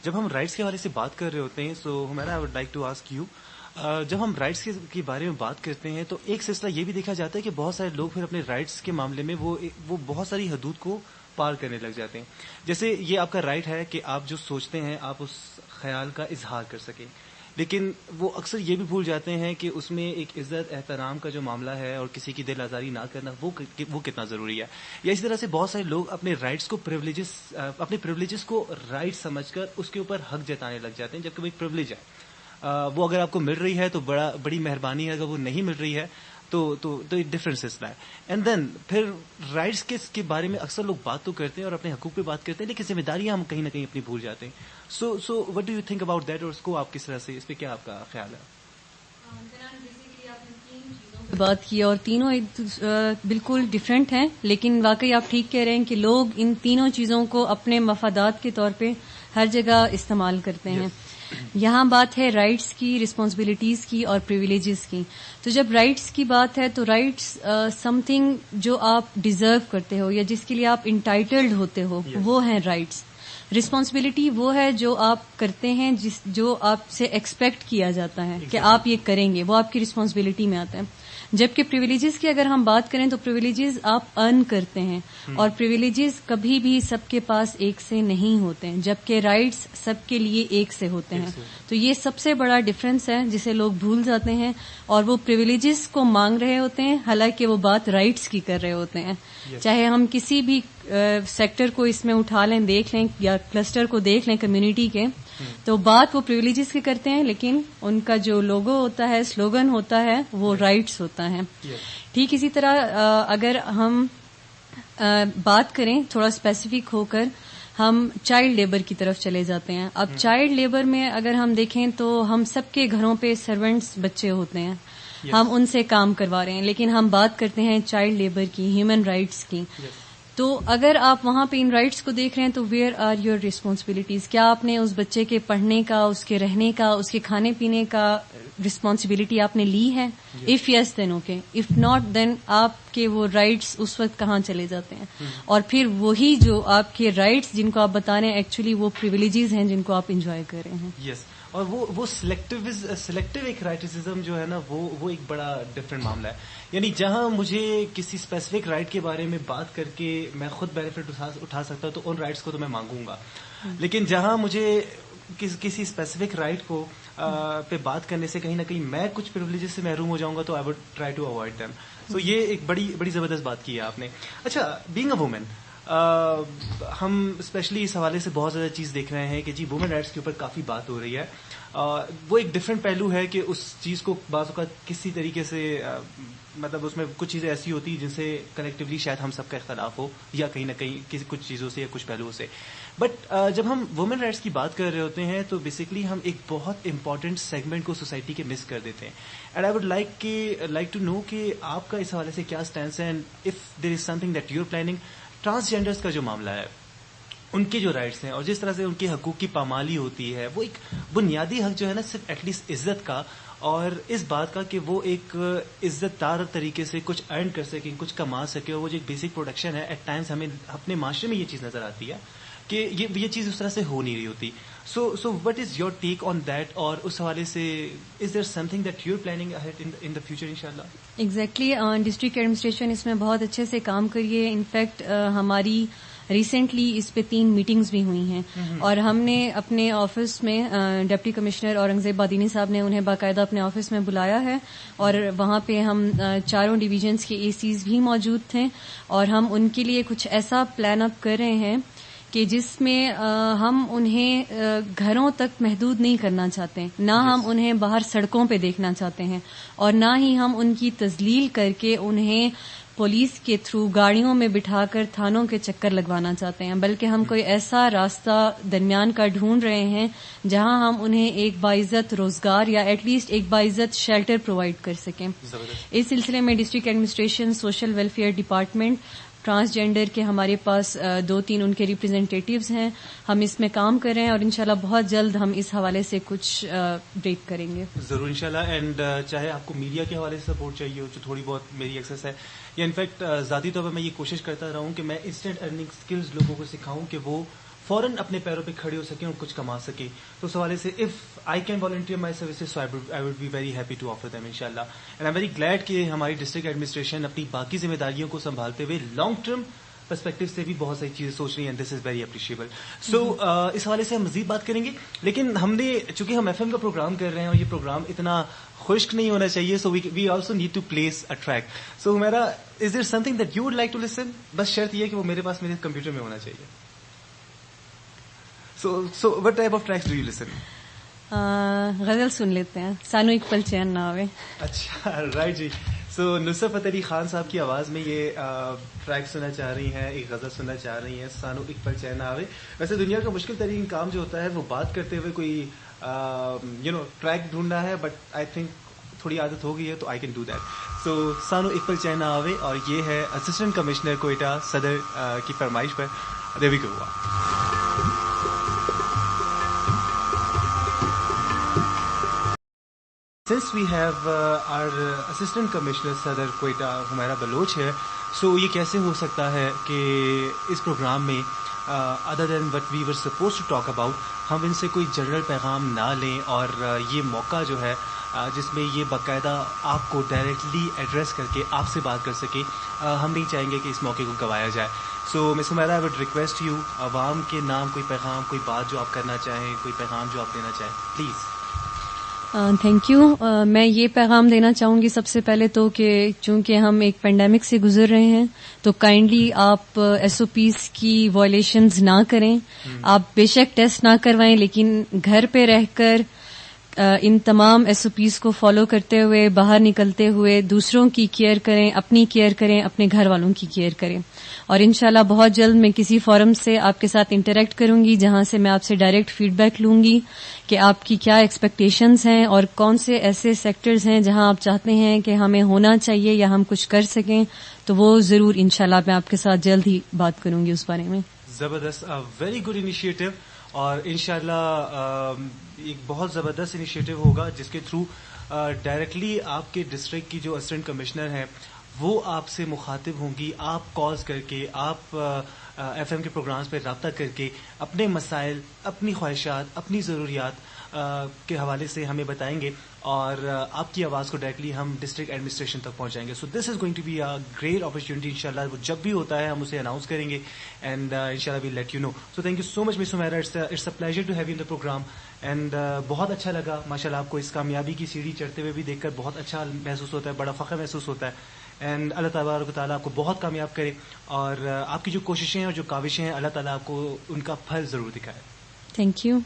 جب ہم رائٹس کے حوالے سے بات کر رہے ہوتے ہیں سو ہمارا I would like to ask you, جب ہم رائٹس کے بارے میں بات کرتے ہیں تو ایک سلسلہ یہ بھی دیکھا جاتا ہے کہ بہت سارے لوگ پھر اپنے رائٹس کے معاملے میں وہ بہت ساری حدود کو پار کرنے لگ جاتے ہیں. جیسے یہ آپ کا رائٹ ہے کہ آپ جو سوچتے ہیں آپ اس خیال کا اظہار کر سکیں، لیکن وہ اکثر یہ بھی بھول جاتے ہیں کہ اس میں ایک عزت احترام کا جو معاملہ ہے اور کسی کی دل آزاری نہ کرنا وہ کتنا ضروری ہے. یا اسی طرح سے بہت سارے لوگ اپنے رائٹس کو اپنے پریولیجز کو رائٹ سمجھ کر اس کے اوپر حق جتانے لگ جاتے ہیں، جبکہ وہ ایک پریولیج ہے. وہ اگر آپ کو مل رہی ہے تو بڑی مہربانی ہے، اگر وہ نہیں مل رہی ہے تو ڈفرینس اس ہے. اینڈ دین پھر رائٹس کے بارے میں اکثر لوگ بات تو کرتے ہیں اور اپنے حقوق پہ بات کرتے ہیں، لیکن ذمہ داریاں ہم کہیں نہ کہیں اپنی بھول جاتے ہیں. So what do you think about that, اور اس کو آپ کس طرح سے، اس پہ کیا آپ کا خیال ہے؟ بات کی اور تینوں ایک بالکل ڈفرینٹ ہیں، لیکن واقعی آپ ٹھیک کہہ رہے ہیں کہ لوگ ان تینوں چیزوں کو اپنے مفادات کے طور پہ ہر جگہ استعمال کرتے ہیں. یہاں بات ہے رائٹس کی، رسپانسبلٹیز کی اور پریویلیجز کی. تو جب رائٹس کی بات ہے تو رائٹس سم تھنگ جو آپ ڈیزرو کرتے ہو یا جس کے لیے آپ انٹائٹلڈ ہوتے ہو وہ ہیں رائٹس. رسپانسبلٹی وہ ہے جو آپ کرتے ہیں، جو آپ سے ایکسپیکٹ کیا جاتا ہے کہ آپ یہ کریں گے، وہ آپ کی رسپانسبلٹی میں آتا ہے. جبکہ پریویلیجز کی اگر ہم بات کریں تو پریویلیجز آپ ارن کرتے ہیں، اور پریویلیجز کبھی بھی سب کے پاس ایک سے نہیں ہوتے ہیں، جبکہ رائٹس سب کے لیے ایک سے ہوتے ہیں. تو یہ سب سے بڑا ڈفرنس ہے جسے لوگ بھول جاتے ہیں، اور وہ پریویلیجز کو مانگ رہے ہوتے ہیں حالانکہ وہ بات رائٹس کی کر رہے ہوتے ہیں. چاہے ہم کسی بھی سیکٹر کو اس میں اٹھا لیں، دیکھ لیں، یا کلسٹر کو دیکھ لیں کمیونٹی کے، تو بات وہ پریویلیجز کی کرتے ہیں، لیکن ان کا جو لوگو ہوتا ہے، سلوگن ہوتا ہے، وہ رائٹس ہوتا ہے. ٹھیک اسی طرح اگر ہم بات کریں تھوڑا اسپیسیفک ہو کر، ہم چائلڈ لیبر کی طرف چلے جاتے ہیں. اب چائلڈ لیبر میں اگر ہم دیکھیں تو ہم سب کے گھروں پہ سرونٹس بچے ہوتے ہیں، ہم ان سے کام کروا رہے ہیں، لیکن ہم بات کرتے ہیں چائلڈ لیبر کی، ہیومن رائٹس کی. تو اگر آپ وہاں پہ ان رائٹس کو دیکھ رہے ہیں تو ویئر آر یور ریسپانسبلٹیز؟ کیا آپ نے اس بچے کے پڑھنے کا، اس کے رہنے کا، اس کے کھانے پینے کا رسپانسبلٹی آپ نے لی ہے؟ If yes then okay, if not then آپ کے وہ رائٹس اس وقت کہاں چلے جاتے ہیں؟ اور پھر وہی جو آپ کے رائٹس جن کو آپ بتا رہے ہیں ایکچولی وہ پریویلیجز ہیں جن کو آپ انجوائے کر رہے ہیں. یس، اور وہ سلیکٹو ایک رائٹزم جو ہے نا وہ ایک بڑا ڈفرینٹ معاملہ ہے. یعنی جہاں مجھے کسی اسپیسیفک رائٹ کے بارے میں بات کر کے میں خود بینیفٹ اٹھا سکتا ہوں تو ان رائٹس کو تو میں مانگوں گا، لیکن جہاں مجھے کسی اسپیسیفک رائٹ کو پہ بات کرنے سے کہیں نہ کہیں میں کچھ پریولیجز سے محروم ہو جاؤں گا تو I would try to avoid them. So یہ ایک بڑی زبردست بات کی ہے آپ نے. اچھا، بینگ اے وومن، ہم اسپیشلی اس حوالے سے بہت زیادہ چیز دیکھ رہے ہیں کہ جی وومن رائٹس کے اوپر کافی بات ہو رہی ہے. وہ ایک ڈفرینٹ پہلو ہے کہ اس چیز کو بعض اوقات کسی طریقے سے مطلب اس میں کچھ چیزیں ایسی ہوتی جن سے کنیکٹیولی شاید ہم سب کا اختلاف ہو، یا کہیں نہ کہیں کچھ چیزوں سے یا کچھ پہلوؤں سے. بٹ جب ہم وومن رائٹس کی بات کر رہے ہوتے ہیں تو بیسکلی ہم ایک بہت امپورٹنٹ سیگمنٹ کو سوسائٹی کے مس کر دیتے ہیں. And I would like to know کہ آپ کا اس حوالے سے کیا اسٹینس ہے، and if there is some thing that you are planning. Transgenders کا جو معاملہ ہے، ان کے جو رائٹس ہیں اور جس طرح سے ان کے حقوق کی پامالی ہوتی ہے، وہ ایک بنیادی حق جو ہے نا صرف ایٹ لیسٹ عزت کا اور اس بات کا کہ وہ ایک عزت دار طریقے سے کچھ ارن کر سکیں، کچھ کما سکے، اور وہ جو ایک بیسک پروٹیکشن ہے. ایٹ ٹائمز ہمیں اپنے معاشرے میں یہ چیز نظر آتی ہے کہ یہ چیز اس طرح سے ہو نہیں رہی ہوتی. So what is your take on that? اور اس حوالے سے is there something that you are planning in the future انشاءاللہ؟ ایگزیکٹلی، ڈسٹرکٹ ایڈمنسٹریشن اس میں بہت اچھے سے کام کری ہے. انفیکٹ ہماری ریسنٹلی اس پہ 3 میٹنگز بھی ہوئی ہیں، اور ہم نے اپنے آفس میں ڈپٹی کمشنر اورنگزیب بادینی صاحب نے انہیں باقاعدہ اپنے آفس میں بلایا ہے، اور وہاں پہ ہم 4 ڈویژنس کے اے سیز بھی موجود تھے، اور ہم ان کے لیے کچھ ایسا پلان اپ کر رہے ہیں کہ جس میں ہم انہیں گھروں تک محدود نہیں کرنا چاہتے، نہ ہم انہیں باہر سڑکوں پہ دیکھنا چاہتے ہیں، اور نہ ہی ہم ان کی تذلیل کر کے انہیں پولیس کے تھرو گاڑیوں میں بٹھا کر تھانوں کے چکر لگوانا چاہتے ہیں، بلکہ ہم کوئی ایسا راستہ درمیان کا ڈھونڈ رہے ہیں جہاں ہم انہیں ایک باعزت روزگار یا ایٹ لیسٹ ایک باعزت شیلٹر پرووائڈ کر سکیں. اس سلسلے میں district administration, social welfare department, transgender کے ہمارے پاس 2-3 ان کے ریپرزینٹیٹیوز ہیں، ہم اس میں کام کر رہے ہیں، اور انشاءاللہ بہت جلد ہم اس حوالے سے کچھ بریک کریں گے. ضرور انشاءاللہ. اینڈ چاہے آپ کو میڈیا کے حوالے سے سپورٹ چاہیے ہو، جو تھوڑی بہت میری ایکسس ہے، یا انفیکٹ ذاتی طور پر میں یہ کوشش کرتا رہا ہوں کہ میں انسٹنٹ ارننگ اسکلز لوگوں کو سکھاؤں کہ وہ فوراً اپنے پیروں پہ کھڑے ہو سکیں اور کچھ کما سکیں. تو اس حوالے سے if I can volunteer my services so I would be very happy to offer them انشاءاللہ. And I am very glad کہ ہماری ڈسٹرکٹ ایڈمنسٹریشن اپنی باقی ذمہ داریوں کو سنبھالتے ہوئے لانگ ٹرم پرسپیکٹو سے بھی بہت ساری چیزیں سوچ رہی ہیں. دس از ویری اپریشیبل. سو اس حوالے سے ہم مزید بات کریں گے, لیکن ہم نے چونکہ ہم ایف ایم کا پروگرام کر رہے ہیں اور یہ پروگرام اتنا خشک نہیں ہونا چاہیے, so we also need to place a track. So میرا is there something that you would like to listen, بس شرط یہ ہے کہ وہ میرے پاس میرے کمپیوٹر میں ہونا چاہیے. So what type of tracks do you listen? غزل سن لیتے ہیں, سانو ایک پل چین نہ آوے. اچھا رائٹ جی. سو نصرت فتح علی خان صاحب کی آواز میں یہ ٹریک سننا چاہ رہی ہیں, ایک غزل سننا چاہ رہی ہیں, سانو ایک پل چین نہ آوے. ویسے دنیا کا مشکل ترین کام جو ہوتا ہے وہ بات کرتے ہوئے کوئی ٹریک ڈھونڈنا ہے, بٹ آئی تھنک تھوڑی عادت ہو گئی ہے تو آئی کین ڈو دیٹ. سو سانو ایک پل چین نہ آوے, اور یہ ہے اسسٹنٹ کمشنر کوئٹہ صدر کی فرمائش پر. دیوی کو ہوا. Since we have our Assistant Commissioner Sadr Quetta Humaira Baloch ہے, so یہ کیسے ہو سکتا ہے کہ اس پروگرام میں other than what we were supposed to talk about ہم ان سے کوئی جنرل پیغام نہ لیں, اور یہ موقع جو ہے جس میں یہ باقاعدہ آپ کو ڈائریکٹلی ایڈریس کر کے آپ سے بات کر سکے, ہم نہیں چاہیں گے کہ اس موقع کو گوایا جائے. So miss Humaira I would request you, عوام کے نام کوئی پیغام, کوئی بات جو آپ کرنا چاہیں, کوئی پیغام جو آپ دینا چاہیں, پلیز. Thank you. میں یہ پیغام دینا چاہوں گی سب سے پہلے تو کہ چونکہ ہم ایک پینڈیمک سے گزر رہے ہیں تو کائنڈلی آپ ایس او پیز کی وائلیشنز نہ کریں. آپ بے شک ٹیسٹ نہ کروائیں, لیکن گھر پہ رہ کر ان تمام ایس او پیز کو فالو کرتے ہوئے باہر نکلتے ہوئے دوسروں کی کیئر کریں, اپنی کیئر کریں, اپنے گھر والوں کی کیئر کریں. اور انشاءاللہ بہت جلد میں کسی فورم سے آپ کے ساتھ انٹریکٹ کروں گی جہاں سے میں آپ سے ڈائریکٹ فیڈ بیک لوں گی کہ آپ کی کیا ایکسپیکٹیشنز ہیں اور کون سے ایسے سیکٹرز ہیں جہاں آپ چاہتے ہیں کہ ہمیں ہونا چاہیے یا ہم کچھ کر سکیں. تو وہ ضرور انشاءاللہ میں آپ کے ساتھ جلد ہی بات کروں گی اس بارے میں. زبردست, ویری گڈ انیشیٹو, اور انشاءاللہ ایک بہت زبردست انیشیٹو ہوگا جس کے تھرو ڈائریکٹلی آپ کے ڈسٹرکٹ کی جو اسسٹنٹ کمشنر ہیں وہ آپ سے مخاطب ہوں گی. آپ کالز کر کے, آپ ایف ایم کے پروگرامز پہ رابطہ کر کے اپنے مسائل, اپنی خواہشات, اپنی ضروریات کے حوالے سے ہمیں بتائیں گے, اور آپ کی آواز کو ڈائریکٹلی ہم ڈسٹرکٹ ایڈمنسٹریشن تک پہنچائیں گے. So this is going to be a great opportunity. انشاءاللہ وہ جب بھی ہوتا ہے ہم اسے اناؤنس کریں گے, اینڈ انشاءاللہ we let you know. So thank you so much miss Humaira, it's a pleasure to have you in the program. And بہت اچھا لگا ماشاءاللہ آپ کو اس کامیابی کی سیڑھی چڑھتے ہوئے بھی دیکھ کر بہت اچھا محسوس ہوتا ہے, بڑا فخر محسوس ہوتا ہے. اینڈ اللہ تبارک و تعالیٰ آپ کو بہت کامیاب کرے, اور آپ کی جو کوششیں اور جو کاوشیں ہیں اللہ تعالیٰ آپ کو ان کا پھل ضرور دکھائے. Thank you.